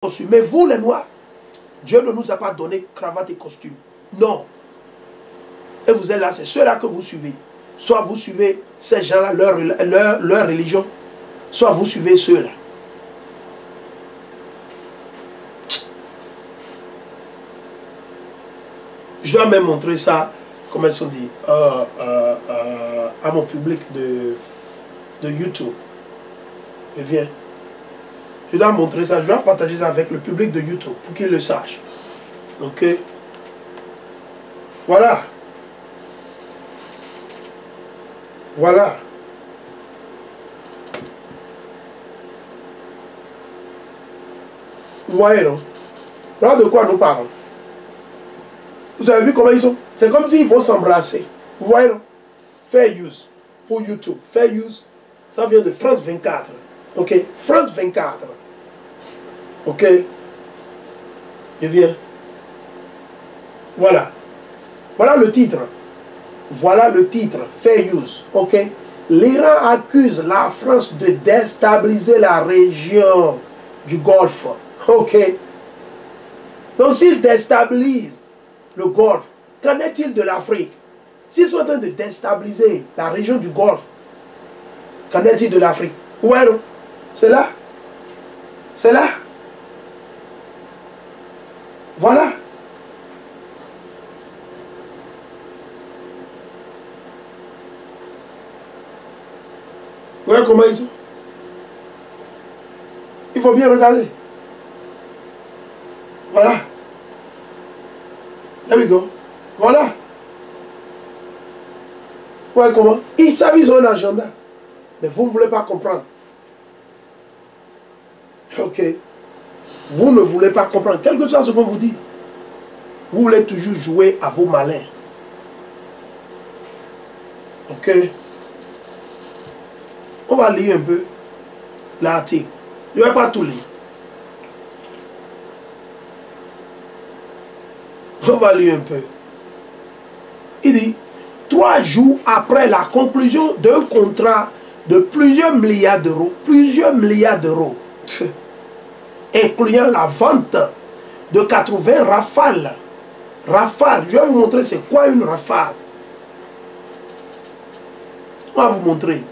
costume. Mais vous, les Noirs, Dieu ne nous a pas donné cravate et costume. Non. Et vous êtes là, c'est ceux-là que vous suivez. Soit vous suivez ces gens-là, leur religion, soit vous suivez ceux-là. Je dois même montrer ça, comment ils sont dit, à mon public de YouTube. Je viens. Je dois montrer ça, je dois partager ça avec le public de YouTube pour qu'ils le sachent. Ok. Voilà. Voilà. Vous voyez, non? Voilà de quoi nous parlons. Vous avez vu comment ils sont? C'est comme s'il faut s'embrasser. Vous voyez, non? Fair use pour YouTube. Fair use, ça vient de France 24. Ok? France 24. Ok? Je viens. Voilà. Voilà le titre. Voilà le titre. Fair use. Ok? L'Iran accuse la France de déstabiliser la région du Golfe. Ok? Donc s'il déstabilise le Golfe, qu'en est-il de l'Afrique? S'ils sont en train de déstabiliser la région du Golfe, qu'en est-il de l'Afrique? Ouais, non? C'est là. C'est là. Voilà. Vous voyez comment ils sont? Il faut bien regarder. Voilà. There we go. Voilà. Vous voyez comment? Ils savent qu'ils ont un agenda. Mais vous ne voulez pas comprendre. Ok. Vous ne voulez pas comprendre. Quel que soit ce qu'on vous dit. Vous voulez toujours jouer à vos malins. Ok. On va lire un peu l'article. Je ne vais pas tout lire. On va lire un peu. Il dit, 3 jours après la conclusion d'un contrat de plusieurs milliards d'euros, incluant la vente de 80 rafales. Rafale, je vais vous montrer c'est quoi une rafale. On va vous montrer.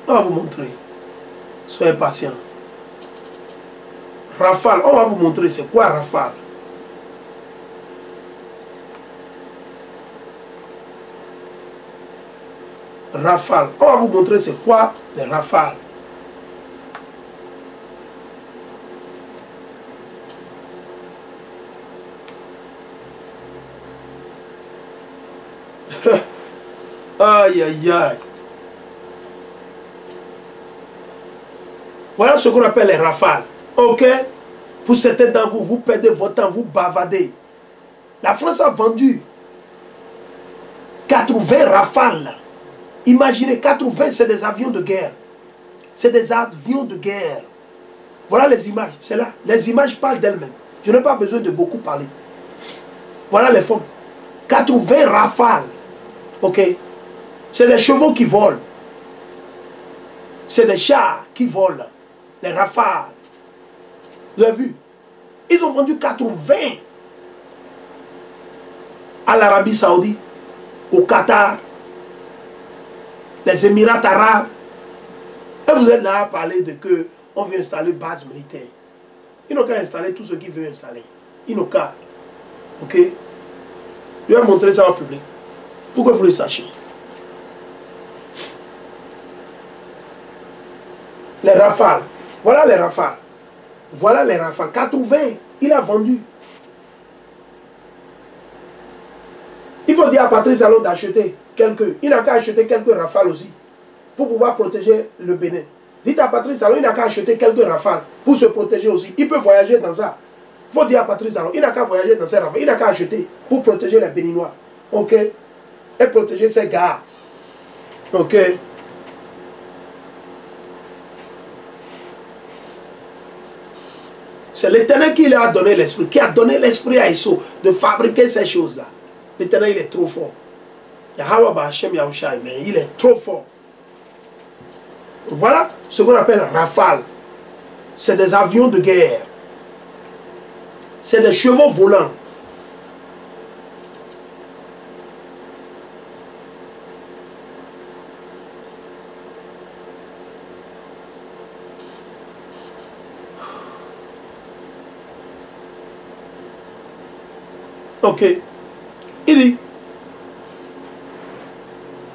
On va vous montrer. Soyez patient. Rafale, on va vous montrer c'est quoi Rafale. Rafale, on va vous montrer c'est quoi les Rafales. Aïe aïe aïe. Voilà ce qu'on appelle les rafales. Ok? Pour certains d'entre vous, vous perdez votre temps, vous bavardez. La France a vendu 80 rafales. Imaginez, 80, c'est des avions de guerre. C'est des avions de guerre. Voilà les images. C'est là. Les images parlent d'elles-mêmes. Je n'ai pas besoin de beaucoup parler. Voilà les formes. 80 rafales. Ok? C'est des chevaux qui volent. C'est des chars qui volent. Les rafales. Vous avez vu? Ils ont vendu 80 à l'Arabie Saoudite, au Qatar, les Émirats arabes. Et vous êtes là à parler de que on veut installer base militaire. Ils n'ont qu'à installer tout ce qu'ils veulent installer. Ils n'ont qu'à. Ok? Je vais montrer ça au public. Pour que vous le sachiez. Les rafales. Voilà les rafales. Voilà les rafales. 80. Il a vendu. Il faut dire à Patrice Talon d'acheter quelques. Il n'a qu'à acheter quelques rafales aussi. Pour pouvoir protéger le Bénin. Dites à Patrice Talon, il n'a qu'à acheter quelques rafales. Pour se protéger aussi. Il peut voyager dans ça. Il faut dire à Patrice Talon, il n'a qu'à voyager dans ces rafales. Il n'a qu'à acheter pour protéger les Béninois. Ok? Et protéger ses gars. Ok? C'est l'Éternel qui lui a donné l'esprit, qui a donné l'esprit à Issou de fabriquer ces choses-là. L'Éternel, il est trop fort. Yahweh Hashem Yahushai, mais il est trop fort. Voilà ce qu'on appelle Rafale. C'est des avions de guerre. C'est des chevaux volants. Ok. Il dit,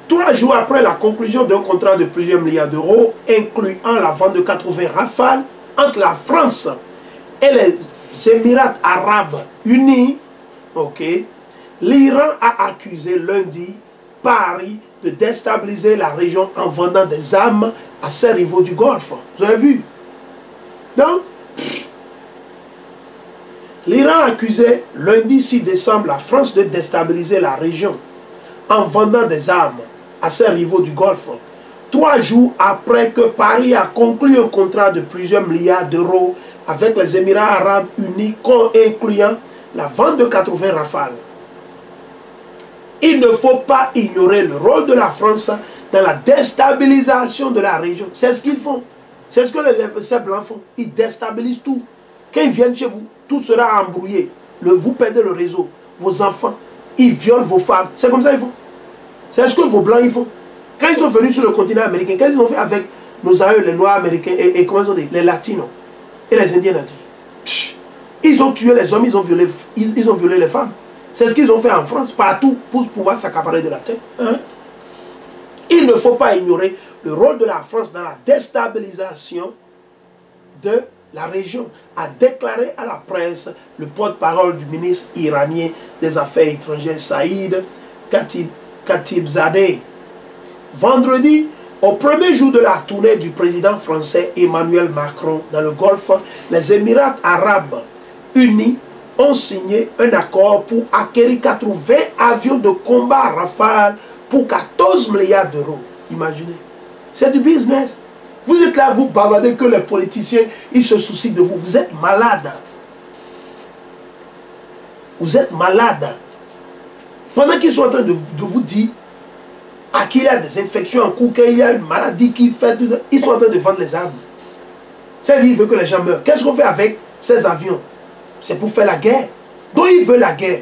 3 jours après la conclusion d'un contrat de plusieurs milliards d'euros, incluant la vente de 80 Rafales entre la France et les Émirats arabes unis, ok, l'Iran a accusé lundi Paris de déstabiliser la région en vendant des armes à ses rivaux du Golfe. Vous avez vu? Donc, l'Iran a accusé lundi 6 décembre la France de déstabiliser la région en vendant des armes à ses rivaux du Golfe. 3 jours après que Paris a conclu un contrat de plusieurs milliards d'euros avec les Émirats arabes unis, incluant la vente de 80 Rafales. Il ne faut pas ignorer le rôle de la France dans la déstabilisation de la région. C'est ce qu'ils font. C'est ce que ces blancs font. Ils déstabilisent tout. Quand ils viennent chez vous, tout sera embrouillé. Vous perdez le réseau. Vos enfants, ils violent vos femmes. C'est comme ça qu'ils font. C'est ce que vos blancs ils font. Quand ils sont venus sur le continent américain, qu'est-ce qu'ils ont fait avec nos aïeux, les noirs américains et comment ils ont dit, les latinos et les indiens latinos? Ils ont tué les hommes, ils ont violé les femmes. C'est ce qu'ils ont fait en France, partout, pour pouvoir s'accaparer de la terre. Hein? Il ne faut pas ignorer le rôle de la France dans la déstabilisation de la région, a déclaré à la presse le porte-parole du ministre iranien des Affaires étrangères Saïd Khatibzadeh. Vendredi, au premier jour de la tournée du président français Emmanuel Macron dans le Golfe, les Émirats arabes unis ont signé un accord pour acquérir 80 avions de combat Rafale pour 14 milliards d'euros. Imaginez. C'est du business. Vous êtes là, vous bavardez que les politiciens, ils se soucient de vous. Vous êtes malade. Vous êtes malade. Pendant qu'ils sont en train de vous dire à qui il y a des infections en cours, qu'il y a une maladie qui fait tout, ils sont en train de vendre les armes. C'est-à-dire qu'ils veulent que les gens meurent. Qu'est-ce qu'on fait avec ces avions? C'est pour faire la guerre. Donc ils veulent la guerre.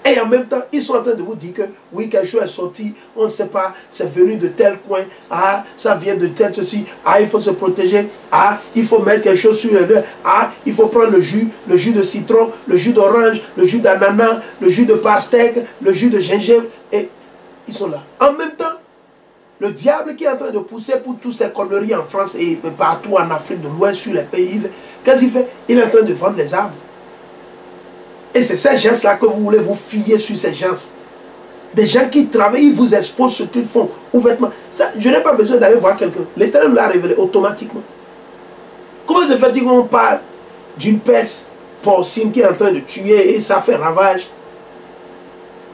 Et en même temps, ils sont en train de vous dire que oui, quelque chose est sorti, on ne sait pas, c'est venu de tel coin, ah, ça vient de tel ceci, ah, il faut se protéger, ah, il faut mettre quelque chose sur le nez, ah, il faut prendre le jus de citron, le jus d'orange, le jus d'ananas, le jus de pastèque, le jus de gingembre, et ils sont là. En même temps, le diable qui est en train de pousser pour toutes ces conneries en France et partout en Afrique de l'Ouest, sur les pays, qu'est-ce qu'il fait? Il est en train de vendre des armes. Et c'est ces gens-là que vous voulez vous fier sur ces gens. Des gens qui travaillent, ils vous exposent ce qu'ils font ouvertement. Ça, je n'ai pas besoin d'aller voir quelqu'un. L'Éternel l'a révélé automatiquement. Comment se fait-il qu'on parle d'une peste porcine qui est en train de tuer et ça fait ravage?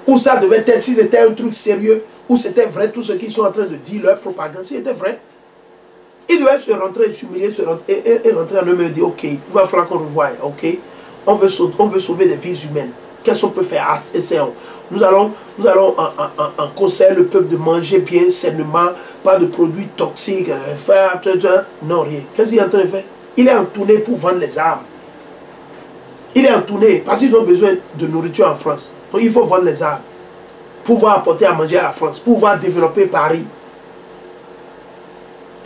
Ou ça devait être, si c'était un truc sérieux, ou c'était vrai tout ce qu'ils sont en train de dire, leur propagande, si c'était vrai, ils devaient se rentrer, s'humilier, et rentrer en eux-mêmes et dire, ok, il va falloir qu'on revoie, ok? On veut sauver des vies humaines. Qu'est-ce qu'on peut faire? Essayons. Nous allons en conseiller le peuple de manger bien, sainement, pas de produits toxiques, faire, non, rien. Qu'est-ce qu'il est en train de faire? Il est en tournée pour vendre les armes. Il est en tournée parce qu'ils ont besoin de nourriture en France. Donc il faut vendre les armes. Pour pouvoir apporter à manger à la France, pour pouvoir développer Paris.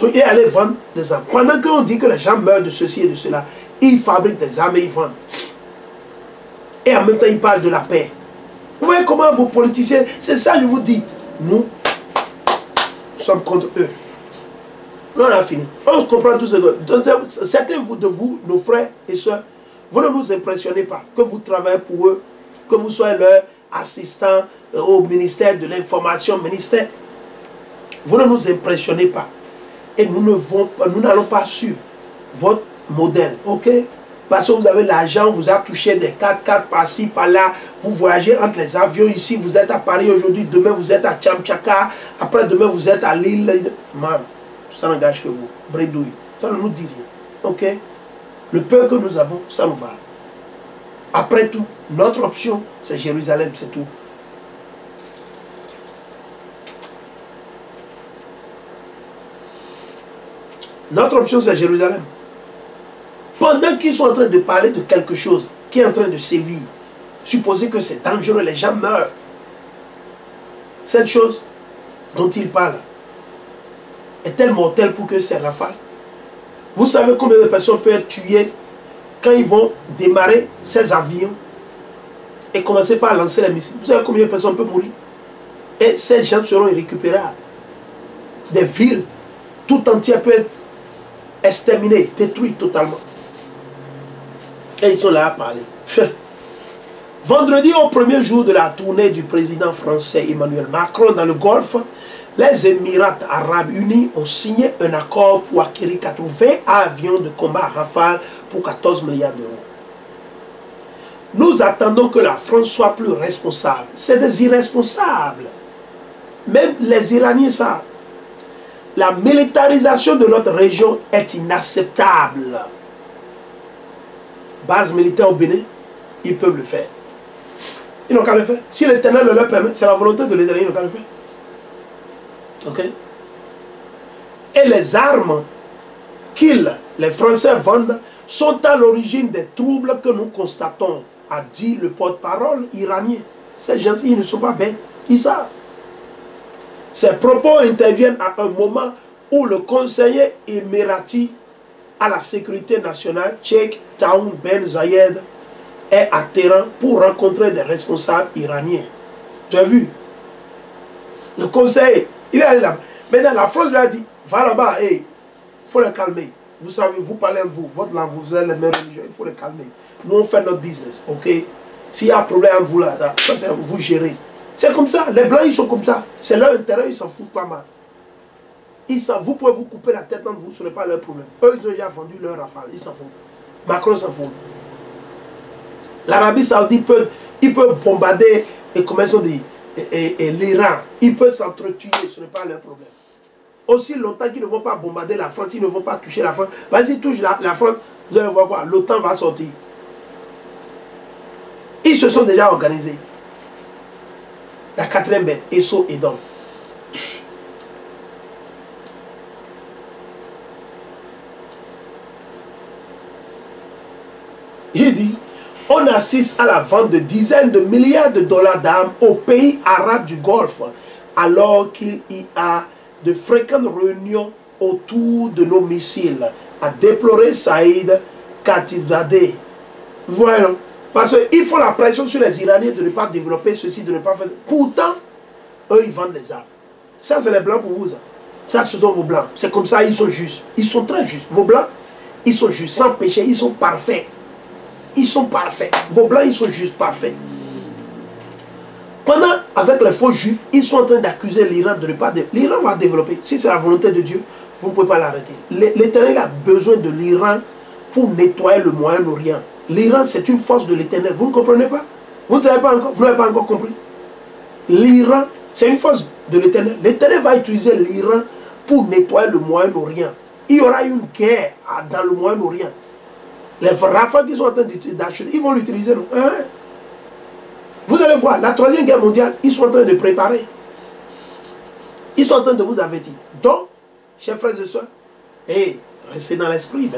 Donc il est allé vendre des armes. Pendant qu'on dit que les gens meurent de ceci et de cela, ils fabriquent des armes et ils vendent. Et en même temps, ils parlent de la paix. Vous voyez comment vos politiciens, c'est ça je vous dis. Nous sommes contre eux. Nous on a fini. On comprend tout ce que... Certains de vous, nos frères et soeurs, vous ne nous impressionnez pas. Que vous travaillez pour eux, que vous soyez leur assistant au ministère de l'information, ministère. Vous ne nous impressionnez pas. Et nous n'allons pas suivre votre modèle, ok? Parce que vous avez l'argent, vous avez touché des 4x4 par-ci, par-là, vous voyagez entre les avions ici, vous êtes à Paris aujourd'hui, demain vous êtes à Tchamtchaka, après demain vous êtes à Lille. Man, ça n'engage que vous, bredouille, ça ne nous dit rien, ok? Le peu que nous avons, ça nous va. Après tout, notre option, c'est Jérusalem, c'est tout. Notre option, c'est Jérusalem. Pendant qu'ils sont en train de parler de quelque chose qui est en train de sévir, supposez que c'est dangereux, les gens meurent. Cette chose dont ils parlent est-elle mortelle pour que c'est rafale? Vous savez combien de personnes peuvent être tuées quand ils vont démarrer ces avions et commencer par lancer les missiles? Vous savez combien de personnes peuvent mourir? Et ces gens seront irrécupérables. Des villes tout entières peuvent être exterminées, détruites totalement. Et ils sont là à parler. Vendredi, au premier jour de la tournée du président français Emmanuel Macron dans le Golfe, les Émirats arabes unis ont signé un accord pour acquérir 80 avions de combat Rafale pour 14 milliards d'euros. Nous attendons que la France soit plus responsable. C'est des irresponsables. Même les Iraniens savent. La militarisation de notre région est inacceptable. Base militaire au Bénin, ils peuvent le faire. Ils n'ont qu'à le faire. Si l'Éternel le leur permet, c'est la volonté de l'Éternel, ils n'ont qu'à le faire. Ok? Et les armes les Français vendent, sont à l'origine des troubles que nous constatons, a dit le porte-parole iranien. Ces gens, ils ne sont pas bêtes, ils savent. Ces propos interviennent à un moment où le conseiller émirati à la sécurité nationale, Sheikh Taoun Ben Zayed, est à Téhéran pour rencontrer des responsables iraniens. Tu as vu? Le conseiller, il est allé là-bas. Maintenant, la France lui a dit, va là-bas, il faut le calmer. Vous savez, vous parlez entre vous, votre langue, vous avez les mêmes religions, il faut le calmer. Nous, on fait notre business, ok? S'il y a un problème entre vous là, ça c'est vous gérez. C'est comme ça, les Blancs, ils sont comme ça. C'est leur intérêt, ils s'en foutent pas mal. Vous pouvez vous couper la tête entre vous, ce n'est pas leur problème. Eux, ils ont déjà vendu leur rafale, ils s'en foutent. Macron s'en fout. L'Arabie Saoudite peut bombarder, et comment ils ont dit, l'Iran. Ils peuvent s'entretuer, ce n'est pas leur problème. Aussi longtemps qu'ils ne vont pas bombarder la France, ils ne vont pas toucher la France. Parce qu'ils touchent la France, vous allez voir quoi, l'OTAN va sortir. Ils se sont déjà organisés. La quatrième bête, Esso et Dom. Il dit, on assiste à la vente de dizaines de milliards de dollars d'armes aux pays arabes du Golfe, alors qu'il y a de fréquentes réunions autour de nos missiles, a déploré Saïd Khatibzadeh. Voyons. Parce qu'ils font la pression sur les Iraniens de ne pas développer ceci, de ne pas faire... Pourtant, eux, ils vendent les armes. Ça, c'est les Blancs pour vous. Ça, ce sont vos Blancs. C'est comme ça, ils sont justes. Ils sont très justes. Vos Blancs, ils sont justes, sans péché, ils sont parfaits. Ils sont parfaits. Vos Blancs, ils sont justes, parfaits. Pendant, avec les faux Juifs, ils sont en train d'accuser l'Iran de ne pas développer. L'Iran va développer. Si c'est la volonté de Dieu, vous ne pouvez pas l'arrêter. L'Éternel a besoin de l'Iran pour nettoyer le Moyen-Orient. L'Iran, c'est une force de l'Éternel. Vous ne comprenez pas? Vous n'avez pas encore compris. L'Iran, c'est une force de l'Éternel. L'Éternel va utiliser l'Iran pour nettoyer le Moyen-Orient. Il y aura une guerre dans le Moyen-Orient. Les rafales qui sont en train d'acheter, ils vont l'utiliser. Hein? Vous allez voir, la troisième guerre mondiale, ils sont en train de préparer. Ils sont en train de vous avertir. Donc, chers frères et sœurs, restez dans l'esprit.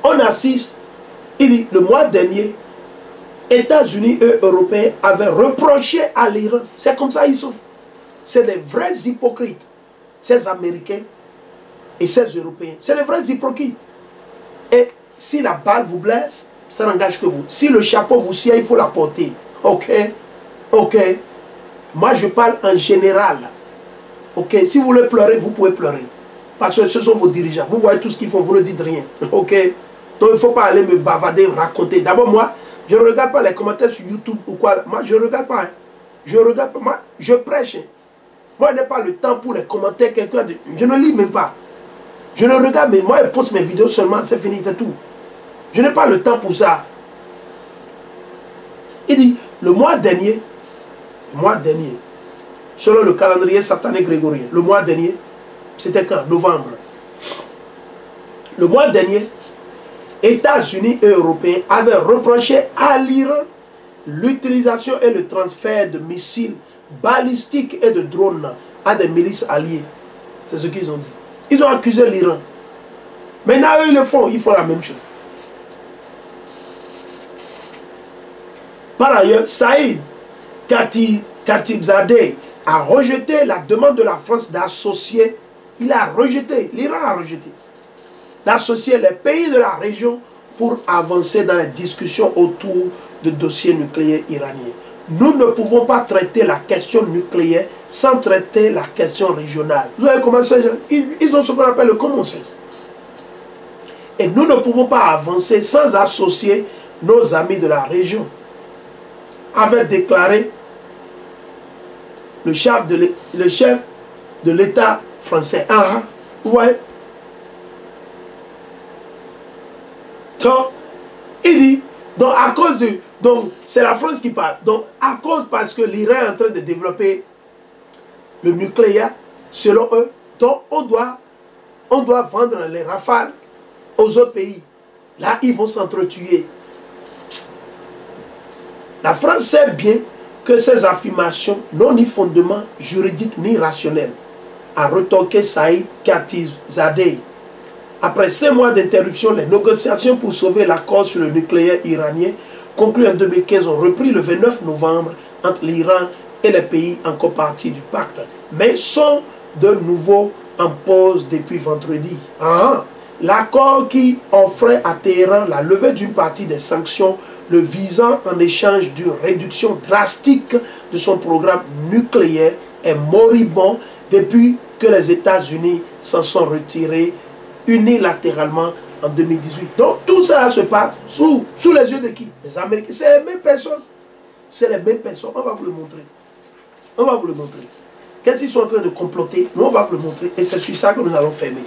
On assiste, il dit, le mois dernier, États-Unis et Européens avaient reproché à l'Iran. C'est comme ça ils sont. C'est des vrais hypocrites. Ces Américains et ces Européens. C'est des vrais hypocrites. Et si la balle vous blesse, ça n'engage que vous. Si le chapeau vous sied, il faut la porter. Ok? Ok? Moi, je parle en général. Ok? Si vous voulez pleurer, vous pouvez pleurer. Parce que ce sont vos dirigeants. Vous voyez tout ce qu'ils font, vous ne dites rien. Ok? Donc, il ne faut pas aller me bavader, raconter. D'abord, moi, je ne regarde pas les commentaires sur YouTube ou quoi. Moi, je ne regarde pas. Hein. Je regarde pas. Moi, je prêche. Moi, je n'ai pas le temps pour les commentaires. Je ne lis même pas. Je ne regarde, mais moi, je poste mes vidéos seulement. C'est fini, c'est tout. Je n'ai pas le temps pour ça. Il dit, le mois dernier, selon le calendrier satanique grégorien, le mois dernier, c'était quand? Novembre. Le mois dernier, États-Unis et Européens avaient reproché à l'Iran l'utilisation et le transfert de missiles balistiques et de drones à des milices alliées. C'est ce qu'ils ont dit. Ils ont accusé l'Iran. Maintenant, eux, ils font la même chose. Par ailleurs, Saïd Khatibzadeh a rejeté la demande de la France d'associer, il a rejeté, l'Iran a rejeté, d'associer les pays de la région pour avancer dans les discussions autour de dossiers nucléaires iraniens. Nous ne pouvons pas traiter la question nucléaire sans traiter la question régionale. Vous avez commencé, ils ont ce qu'on appelle le common sense. Et nous ne pouvons pas avancer sans associer nos amis de la région, avait déclaré le chef de l'État français. Vous voyez? Donc, il dit, donc à cause de, donc c'est la France qui parle, donc à cause parce que l'Iran est en train de développer le nucléaire, selon eux, donc on doit vendre les rafales aux autres pays. Là, ils vont s'entretuer. La France sait bien que ces affirmations n'ont ni fondement juridique ni rationnel, a retorqué Saïd Khatibzadeh. Après 5 mois d'interruption, les négociations pour sauver l'accord sur le nucléaire iranien, conclu en 2015, ont repris le 29 novembre entre l'Iran et les pays encore partis du pacte, mais sont de nouveau en pause depuis vendredi. L'accord qui offrait à Téhéran la levée d'une partie des sanctions le visant en échange d'une réduction drastique de son programme nucléaire est moribond depuis que les États-Unis s'en sont retirés unilatéralement en 2018. Donc tout ça se passe sous les yeux de qui? Des Américains. C'est les mêmes personnes. C'est les mêmes personnes. On va vous le montrer. On va vous le montrer. Qu'est-ce qu'ils sont en train de comploter? Nous, on va vous le montrer. Et c'est sur ça que nous allons fermer.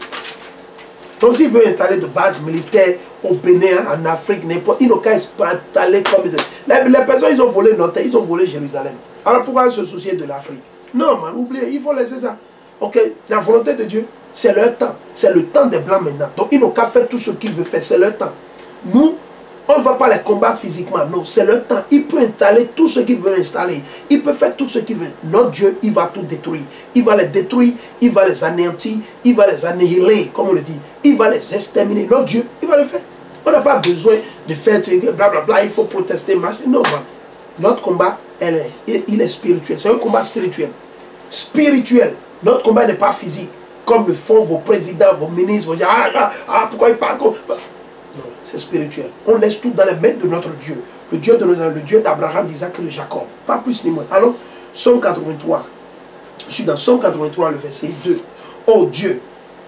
Donc s'ils veulent installer de bases militaires au Bénin, en Afrique, n'importe, ils n'ont qu'à installer comme... Les personnes, ils ont volé notre terre, ils ont volé Jérusalem. Alors pourquoi se soucier de l'Afrique? Non, man, oubliez, il faut laisser ça. Ok, la volonté de Dieu, c'est leur temps. C'est le temps des Blancs maintenant. Donc ils n'ont qu'à faire tout ce qu'ils veulent faire, c'est leur temps. Nous, on ne va pas les combattre physiquement, non, c'est leur temps. Il peut installer tout ce qu'il veut installer. Il peut faire tout ce qu'il veut. Notre Dieu, il va tout détruire. Il va les détruire, il va les anéantir, il va les annihiler, comme on le dit. Il va les exterminer. Notre Dieu, il va le faire. On n'a pas besoin de faire blablabla, il faut protester, machin. Non, man. Notre combat, il est spirituel. C'est un combat spirituel. Spirituel. Notre combat n'est pas physique. Comme le font vos présidents, vos ministres. Vos... pourquoi ils parlent comme... Non, c'est spirituel. On laisse tout dans les mains de notre Dieu. Le Dieu de nos ancêtres, le Dieu d'Abraham, d'Isaac et de Jacob. Pas plus ni moins. Alors, Somme 83. Je suis dans Somme 83, le verset 2. Oh Dieu.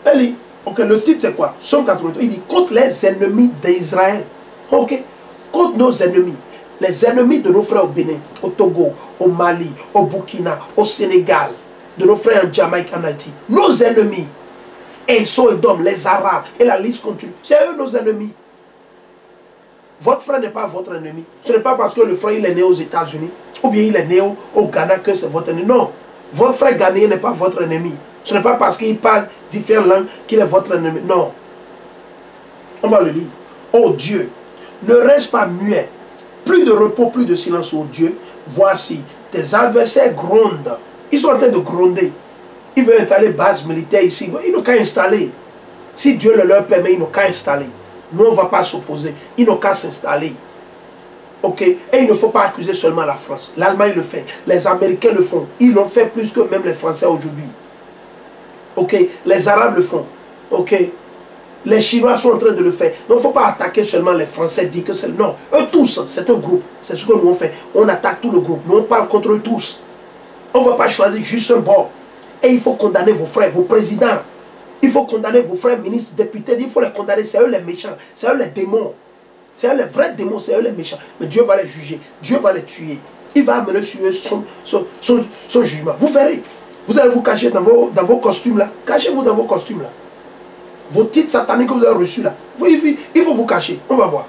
Allez, ok, le titre c'est quoi? Somme 83. Il dit, contre les ennemis d'Israël. Ok, contre nos ennemis. Les ennemis de nos frères au Bénin, au Togo, au Mali, au Burkina, au Sénégal, de nos frères en Jamaïque, en Haïti. Nos ennemis. Et Sodom, les Arabes, et la liste continue. C'est eux nos ennemis. Votre frère n'est pas votre ennemi. Ce n'est pas parce que le frère il est né aux États-Unis, ou bien il est né au Ghana que c'est votre ennemi. Non. Votre frère ghanéen n'est pas votre ennemi. Ce n'est pas parce qu'il parle différentes langues qu'il est votre ennemi. Non. On va le lire. Oh Dieu, ne reste pas muet. Plus de repos, plus de silence, oh Dieu. Voici, tes adversaires grondent. Ils sont en train de gronder. Ils veulent installer base militaire ici. Ils n'ont qu'à installer. Si Dieu le leur permet, ils n'ont qu'à installer. Nous, on ne va pas s'opposer. Ils n'ont qu'à s'installer. Ok? Et il ne faut pas accuser seulement la France. L'Allemagne le fait. Les Américains le font. Ils l'ont fait plus que même les Français aujourd'hui. Ok? Les Arabes le font. Ok? Les Chinois sont en train de le faire. Donc, il ne faut pas attaquer seulement les Français, dire que c'est... Non, eux tous, c'est un groupe. C'est ce que nous on fait. On attaque tout le groupe. Nous, on parle contre eux tous. On ne va pas choisir juste un bord. Et il faut condamner vos frères, vos présidents. Il faut condamner vos frères, ministres, députés. Il faut les condamner. C'est eux les méchants. C'est eux les démons. C'est eux les vrais démons. C'est eux les méchants. Mais Dieu va les juger. Dieu va les tuer. Il va amener sur eux son jugement. Vous verrez. Vous allez vous cacher dans vos costumes là. Cachez-vous dans vos costumes là. Vos titres sataniques que vous avez reçus là. Il faut vous cacher. On va voir.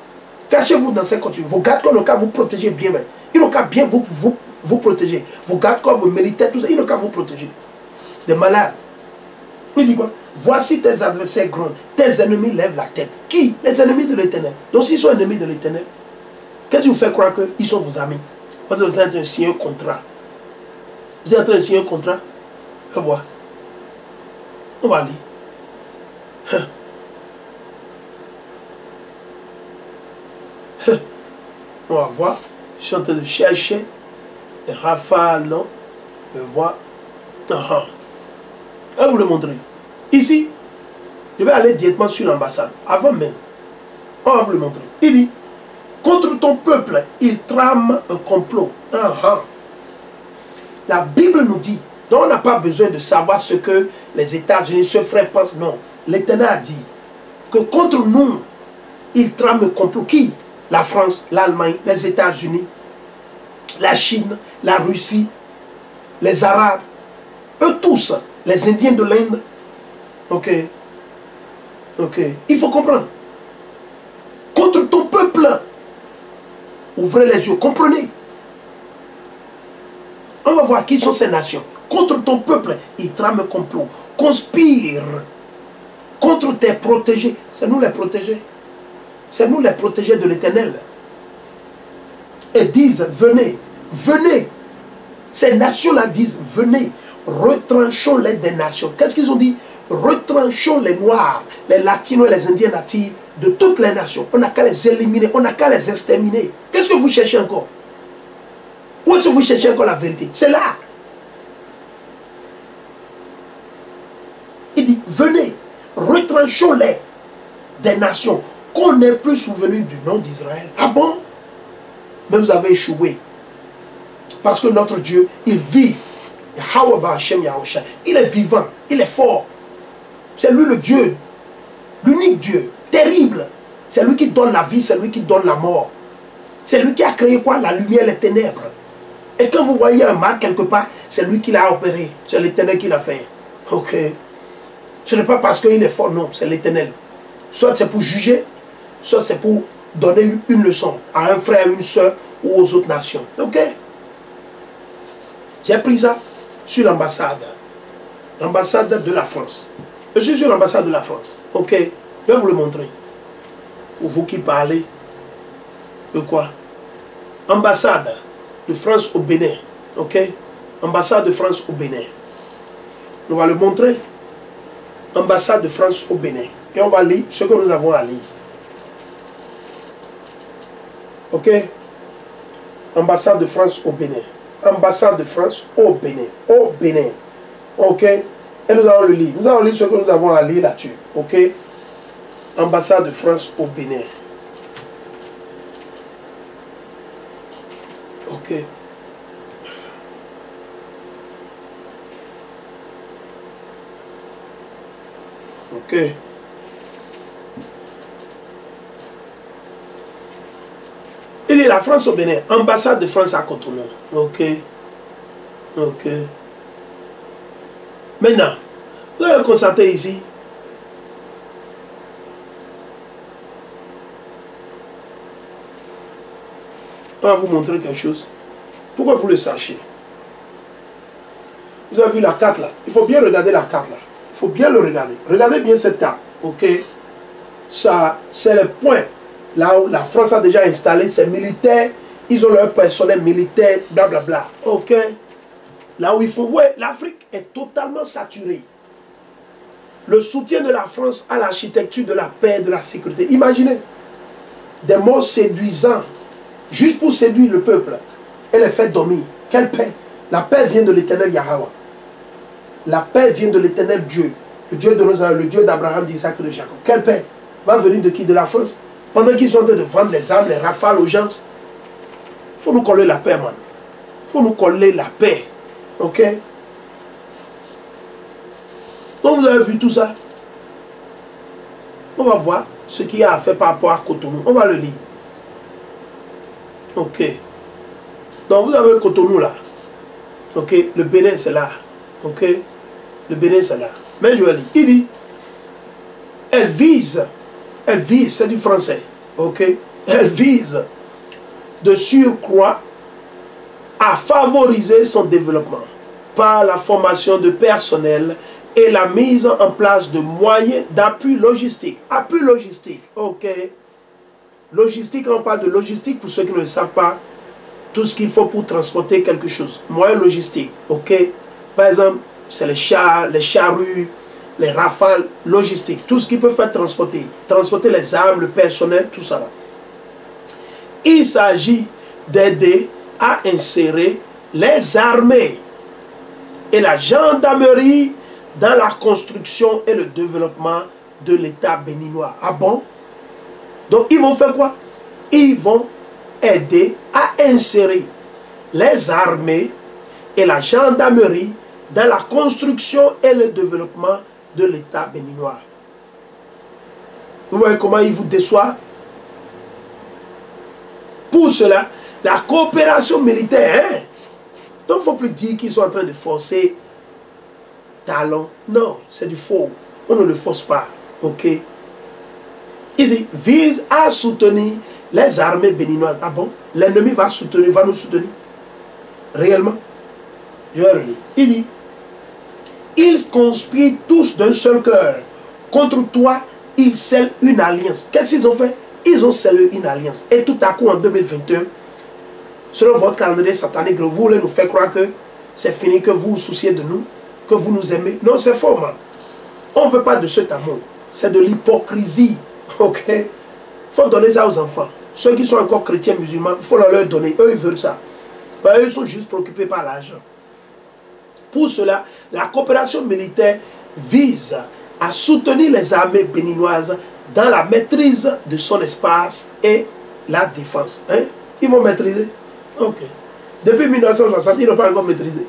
Cachez-vous dans ces costumes. Vos gardes-corps n'ont qu'à vous protéger bien. Mais ils n'ont qu'à bien vous protéger. Vos gardes-corps, vos militaires, tout ça. Ils n'ont qu'à vous protéger. Des malades. Il dit quoi? Voici tes adversaires grondent. Tes ennemis lèvent la tête. Qui? Les ennemis de l'Éternel. Donc s'ils sont ennemis de l'Éternel, qu'est-ce qui vous fait croire qu'ils sont vos amis? Parce que vous êtes en train de signer un contrat. Vous êtes en train de signer un contrat. On va voir. On va lire. On va voir. Je suis en train de chercher. Les rafales, non? Je vois. Je vais vous le montrer. Ici, je vais aller directement sur l'ambassade. Avant même. On va vous le montrer. Il dit, contre ton peuple, il trame un complot. La Bible nous dit, donc on n'a pas besoin de savoir ce que les États-Unis, ce frère pensent. Non. L'Éternel a dit que contre nous, il trame un complot. Qui? La France, l'Allemagne, les États-Unis, la Chine, la Russie, les Arabes, eux tous, les Indiens de l'Inde. Ok. Ok. Il faut comprendre. Contre ton peuple, ouvrez les yeux, comprenez. On va voir qui sont ces nations. Contre ton peuple, ils trament un complot, conspirent contre tes protégés. C'est nous les protégés. C'est nous les protégés de l'Éternel. Et disent, venez, venez. Ces nations-là disent, venez, retranchons-les des nations. Qu'est-ce qu'ils ont dit? Retranchons les Noirs, les Latinos et les Indiens natifs de toutes les nations. On n'a qu'à les éliminer, on n'a qu'à les exterminer. Qu'est-ce que vous cherchez encore? Où est-ce que vous cherchez encore la vérité? C'est là. Il dit, venez, retranchons-les des nations, qu'on n'est plus souvenu du nom d'Israël. Ah bon? Mais vous avez échoué. Parce que notre Dieu, il vit. Il est vivant, il est fort. C'est lui le Dieu, l'unique Dieu, terrible. C'est lui qui donne la vie, c'est lui qui donne la mort. C'est lui qui a créé quoi? La lumière, les ténèbres. Et quand vous voyez un mal quelque part, c'est lui qui l'a opéré. C'est l'Éternel qui l'a fait. Ok. Ce n'est pas parce qu'il est fort, non, c'est l'Éternel. Soit c'est pour juger, soit c'est pour donner une leçon à un frère, à une soeur ou aux autres nations. Ok. J'ai pris ça sur l'ambassade. L'ambassade de la France. Je suis sur l'ambassade de la France. Ok. Je vais vous le montrer. Pour vous qui parlez de quoi? Ambassade de France au Bénin. Ok. Ambassade de France au Bénin. On va le montrer. Ambassade de France au Bénin. Et on va lire ce que nous avons à lire. Ok. Ambassade de France au Bénin. Ambassade de France au Bénin. Au Bénin. Ok. Et nous allons le lire. Nous allons lire ce que nous avons à lire là-dessus. Ok. Ambassade de France au Bénin. Ok. Ok. Il dit la France au Bénin. Ambassade de France à Cotonou. Ok. Ok. Maintenant, vous allez constater ici. On va vous montrer quelque chose. Pourquoi vous le sachiez. Vous avez vu la carte là. Il faut bien regarder la carte là. Il faut bien le regarder. Regardez bien cette carte. Ok. Ça, c'est le point. Là où la France a déjà installé ses militaires. Ils ont leur personnel militaire. Blablabla. Ok. Là où il faut. Ouais, l'Afrique est totalement saturée. Le soutien de la France à l'architecture de la paix et de la sécurité. Imaginez. Des mots séduisants. Juste pour séduire le peuple. Et les faire dormir. Quelle paix? La paix vient de l'Éternel Yahweh. La paix vient de l'Éternel Dieu. Le Dieu de nos le Dieu d'Abraham, d'Isaac et de Jacob. Quelle paix? Va venir de qui? De la France. Pendant qu'ils sont en train de vendre les armes, les rafales aux gens. Il faut nous coller la paix, man. Il faut nous coller la paix. Ok? Donc vous avez vu tout ça. On va voir ce qu'il y a à faire par rapport à Cotonou. On va le lire. Ok. Donc vous avez Cotonou là. Ok. Le Bénin c'est là. Ok. Le Bénin c'est là. Mais je vais lire. Il dit. Elle vise, c'est du français. Ok. Elle vise de surcroît à favoriser son développement par la formation de personnel et la mise en place de moyens d'appui logistique. Appui logistique, ok. Logistique, on parle de logistique pour ceux qui ne le savent pas. Tout ce qu'il faut pour transporter quelque chose. Moyen logistique, ok. Par exemple, c'est les chars, les charrues, les rafales logistiques, tout ce qui peut faire transporter les armes, le personnel, tout ça là. Il s'agit d'aider à insérer les armées et la gendarmerie dans la construction et le développement de l'État béninois. Ah bon? Donc ils vont faire quoi? Ils vont aider à insérer les armées et la gendarmerie dans la construction et le développement de l'État béninois. Vous voyez comment ils vous déçoivent? Pour cela, la coopération militaire, hein? Donc il ne faut plus dire qu'ils sont en train de forcer Talon. Non, c'est du faux. On ne le force pas. Ok? Ici, vise à soutenir les armées béninoises. Ah bon? L'ennemi va nous soutenir. Réellement? Je vais relire. Il dit, ils conspirent tous d'un seul cœur. Contre toi, ils scellent une alliance. Qu'est-ce qu'ils ont fait? Ils ont scellé une alliance. Et tout à coup, en 2021, selon votre calendrier satanique, vous voulez nous faire croire que c'est fini, que vous vous souciez de nous, que vous nous aimez. Non, c'est faux, man. On ne veut pas de cet amour. C'est de l'hypocrisie. Ok? Il faut donner ça aux enfants. Ceux qui sont encore chrétiens, musulmans, il faut leur donner. Eux, ils veulent ça. Ben, eux, ils sont juste préoccupés par l'argent. Pour cela, la coopération militaire vise à soutenir les armées béninoises dans la maîtrise de son espace et la défense. Hein? Ils vont maîtriser. Ok. Depuis 1960, ils n'ont pas encore maîtrisé.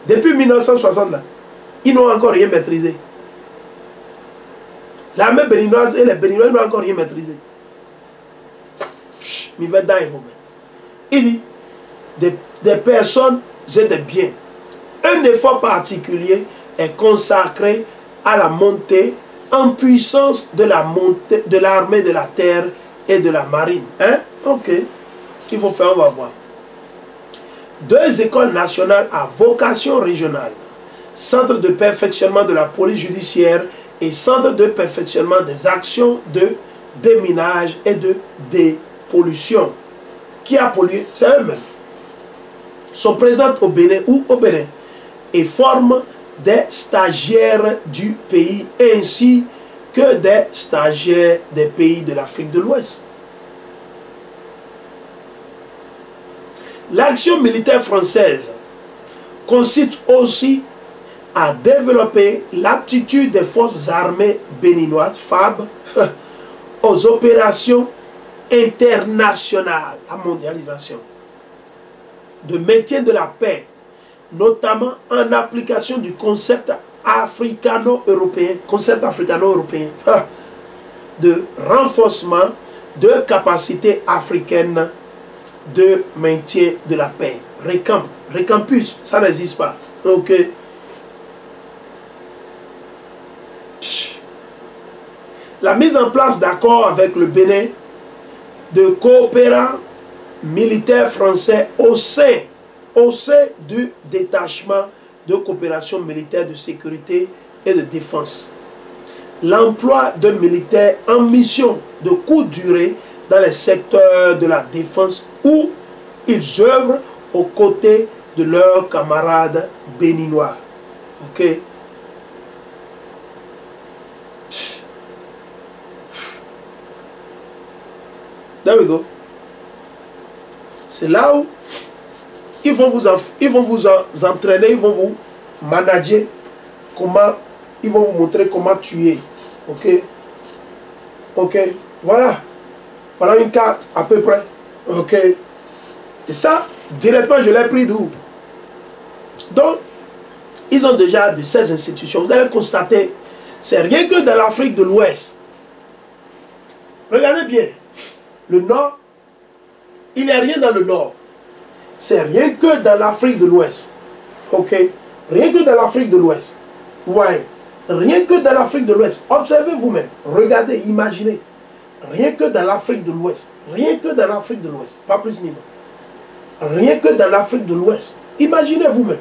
Depuis 1960, là, ils n'ont encore rien maîtrisé. L'armée béninoise et les béninois n'ont encore rien maîtrisé. Il dit, des personnes et des biens. Un effort particulier est consacré à la montée en puissance de l'armée de la terre et de la marine. Hein? Ok. Qu'il faut faire, on va voir. 2 écoles nationales à vocation régionale. Centre de perfectionnement de la police judiciaire et centre de perfectionnement des actions de déminage et de dépollution. Qui a pollué? C'est eux-mêmes. Sont présentes au Bénin ou au Bénin et forment des stagiaires du pays ainsi que des stagiaires des pays de l'Afrique de l'Ouest. L'action militaire française consiste aussi à développer l'aptitude des forces armées béninoises, FAB, aux opérations internationales, la mondialisation, de maintien de la paix, notamment en application du concept africano-européen, de renforcement de capacités africaines de maintien de la paix. Recampus, ça n'existe pas. Ok. La mise en place d'accords avec le Bénin de coopérants militaires français au sein du détachement de coopération militaire de sécurité et de défense. L'emploi de militaires en mission de courte durée dans les secteurs de la défense où ils œuvrent aux côtés de leurs camarades béninois. Ok? There we go. C'est là où ils vont vous entraîner, ils vont vous manager, ils vont vous montrer comment tuer. Ok? Ok? Voilà. Voilà une carte à peu près. Ok? Et ça, directement, je l'ai pris d'où? Donc, ils ont déjà de ces institutions. Vous allez constater, c'est rien que dans l'Afrique de l'Ouest. Regardez bien. Le Nord, il n'y a rien dans le Nord. C'est rien que dans l'Afrique de l'Ouest. Ok? Rien que dans l'Afrique de l'Ouest. Ouais. Rien que dans l'Afrique de l'Ouest. Observez vous-même. Regardez, imaginez. Rien que dans l'Afrique de l'Ouest. Rien que dans l'Afrique de l'Ouest. Pas plus ni moins. Rien que dans l'Afrique de l'Ouest. Imaginez vous-même.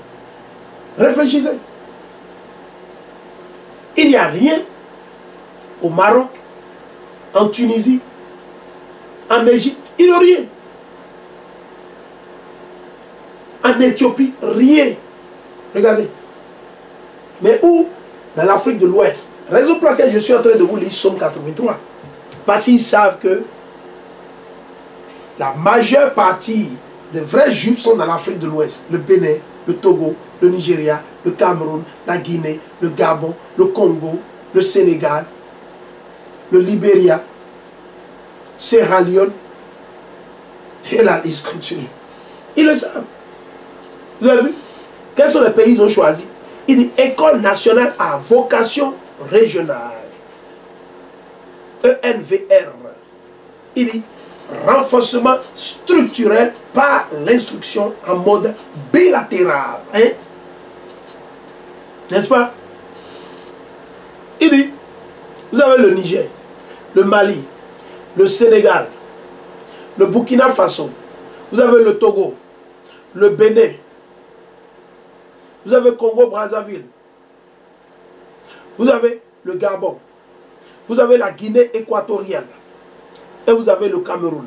Réfléchissez. Il n'y a rien au Maroc, en Tunisie, en Égypte. Il n'y a rien. En Éthiopie, rien. Regardez. Mais où dans l'Afrique de l'Ouest. Raison pour laquelle je suis en train de vous lire Somme 83. Parce qu'ils savent que la majeure partie des vrais juifs sont dans l'Afrique de l'Ouest. Le Bénin, le Togo, le Nigeria, le Cameroun, la Guinée, le Gabon, le Congo, le Sénégal, le Libéria, Sierra Leone, et la liste continue. Ils le savent. Vous avez vu? Quels sont les pays qu'ils ont choisis? Il dit École nationale à vocation régionale. ENVR. Il dit renforcement structurel par l'instruction en mode bilatéral. Hein? N'est-ce pas? Il dit, vous avez le Niger, le Mali, le Sénégal, le Burkina Faso, vous avez le Togo, le Bénin, vous avez Congo-Brazzaville, vous avez le Gabon, vous avez la Guinée équatoriale et vous avez le Cameroun.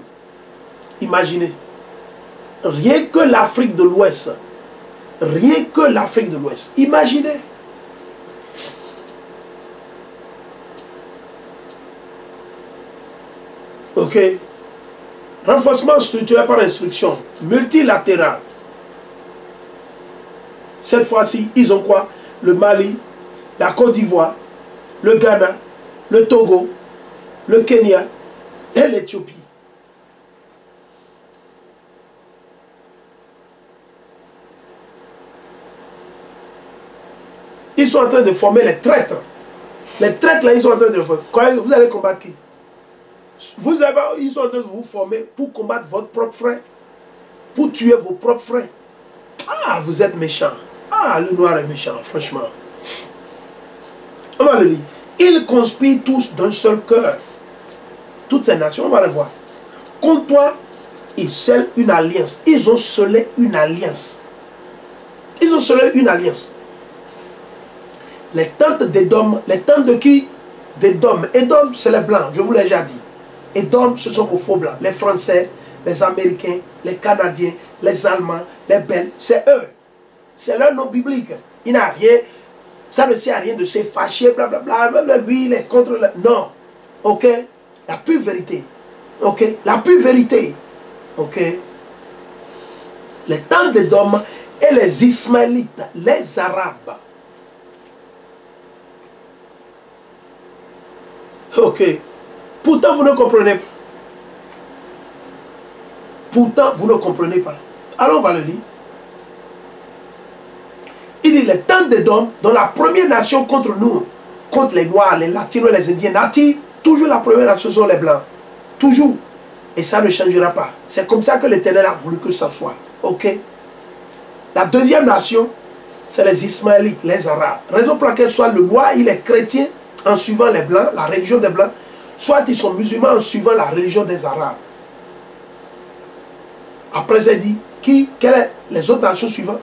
Imaginez, rien que l'Afrique de l'Ouest, rien que l'Afrique de l'Ouest, imaginez. Ok. Renforcement structurel par instruction, multilatéral. Cette fois-ci, ils ont quoi? Le Mali, la Côte d'Ivoire, le Ghana, le Togo, le Kenya et l'Éthiopie. Ils sont en train de former les traîtres. Les traîtres, là, ils sont en train de former. Vous allez combattre qui? Ils sont en train de vous former pour combattre votre propre frère. Pour tuer vos propres frères. Ah, vous êtes méchants. Ah, le noir est méchant, franchement. On va le lire. Ils conspirent tous d'un seul cœur. Toutes ces nations, on va les voir. Contre toi, ils scellent une alliance. Ils ont scellé une alliance. Ils ont scellé une alliance. Les tentes d'Édom, les tentes de qui? D'Édom. Édom, c'est les blancs, je vous l'ai déjà dit. Édom, ce sont vos faux blancs. Les Français, les Américains, les Canadiens, les Allemands, les Belges, c'est eux. C'est leur nom biblique. Il n'a rien, ça ne sert à rien de se fâcher, blablabla, lui, il est contre le... Non. Ok? La pure vérité. Ok? La pure vérité. Ok? Les tentes d'Édom et les Ismaélites, les Arabes. Ok. Pourtant, vous ne comprenez pas. Pourtant, vous ne comprenez pas. Alors, on va le lire. Il dit, les tentes d'Édom, dans la première nation contre nous, contre les Noirs, les Latinos, les Indiens natifs, toujours la première nation sont les Blancs. Toujours. Et ça ne changera pas. C'est comme ça que l'Éternel a voulu que ça soit. Ok. La deuxième nation, c'est les Ismaélites, les Arabes. Raison pour laquelle soit le Noir, il est chrétien en suivant les Blancs, la religion des Blancs. Soit ils sont musulmans en suivant la religion des Arabes. Après, c'est dit, quelles sont les autres nations suivantes?